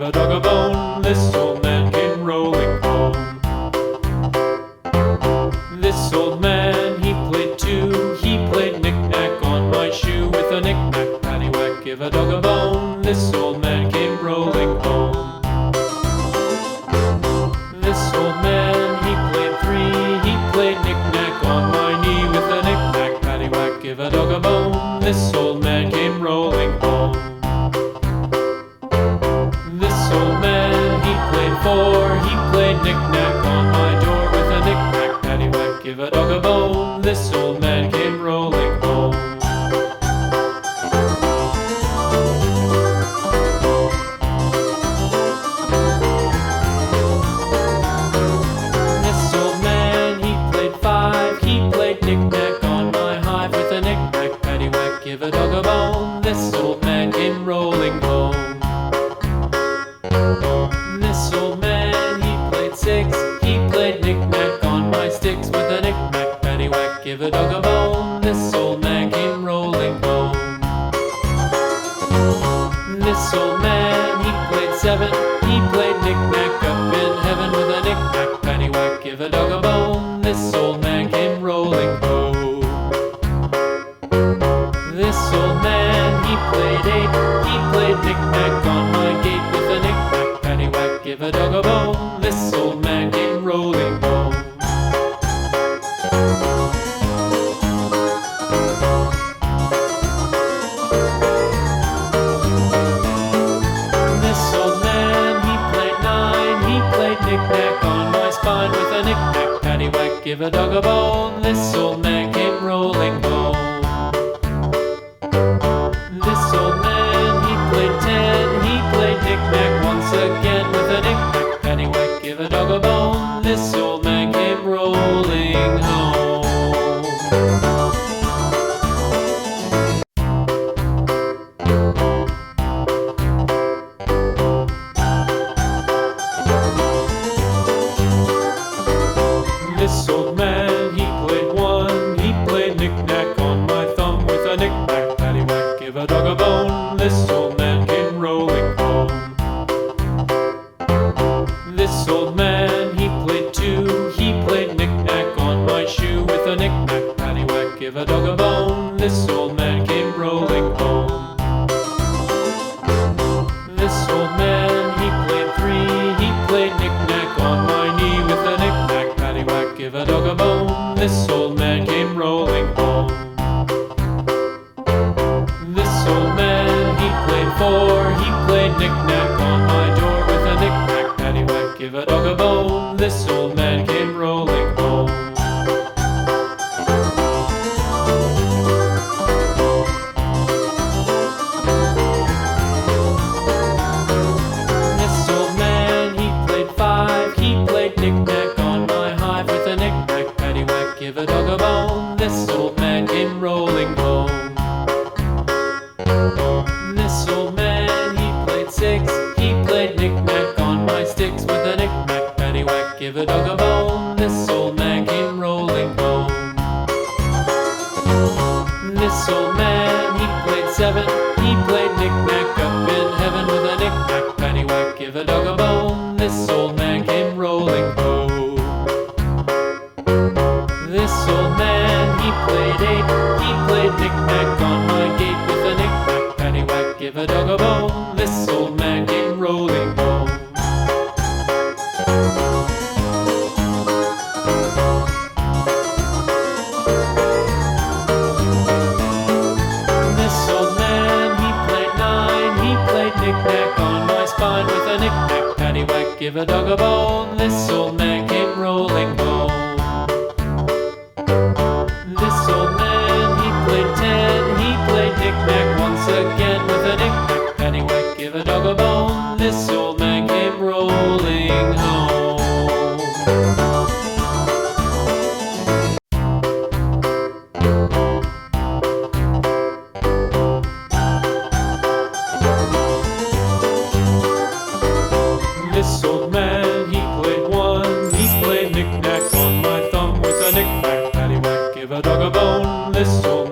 a dog a bone. This old man came rolling home. This old man, he played too. He played knick-knack on my shoe. With a knick-knack, paddywhack, give a dog a bone. This old man came rolling home. This old man, he played three. He played knick-knack on my knee. With a knick-knack, paddywhack, give a dog a bone. This old man came rolling home. This old man, he played four. He played knick-knack on my door. With a knick-knack, paddywhack, give a dog a bone. This old man came rolling home. This old man, he played five. He played knick-knack on my hive. With a knick-knack, paddywhack, give a dog a bone. This old man came rolling home. This old man, he played six. He played knick-knack on my sticks. With a knick-knack, paddywhack, give a dog a bone. This old man came rolling home. This old man, he played seven. He played knick-knack up in heaven. With a knick-knack, paddywhack, give a dog a bone. This old man came rolling home. This old man, he played eight. He played knick-knack on my gate. With a knick-knack, paddywhack, give a dog a bone. This old man came rolling home. This old man, he played nine. He played knick-knack on my spine. With a knick-knack, paddywhack, give a dog a bone. This old man came rolling home. This old man, he played ten. He played knick-knack once again. With a knick-knack, paddywhack, give a dog a bone. This old man came rolling home. This old man, he played one. He played knick-knack on my thumb. With a knick-knack, paddywhack, give a dog a bone. This old man came rolling home. This old man, he played two. He played knick-knack on my shoe. With a knick-knack, paddywhack, give a dog a bone. This old man came rolling home. This old man, he played three. He played knick-knack on my knee. With a knick-knack, paddywhack, give a dog a bone. This old man came rolling home. This old man, he played four. He played knick-knack on my door. With a knick-knack, paddywhack, give a dog a bone. This old man came rolling home. This old man, he played five. He played knick-knack on my hive. With a knick-knack, paddywhack, give a dog a bone. This old man came rolling home. This old man, he played six. He played knick-knack on my sticks. With a knick-knack, paddywhack, give a dog a bone. This old man came rolling home. This old man, he played seven. He played knick-knack up in heaven. With a knick-knack, paddywhack, give a dog a bone. This old man came rolling home. This old man, he played eight. He played knick-knack on my gate. With a knick-knack, paddywhack, give a dog a bone. This old man came rolling home. This old man, he played nine. He played knick-knack on my spine. With a knick-knack, paddywhack, give a dog a bone. This old man came rolling home. This old man, he played ten. He played knick-knack once again. With a knick-knack, paddywhack, give a dog a bone. This old man came rolling home. This old man, he played one. He played knick-knack on my thumb. With a knick-knack, paddywhack, give a dog a bone. This old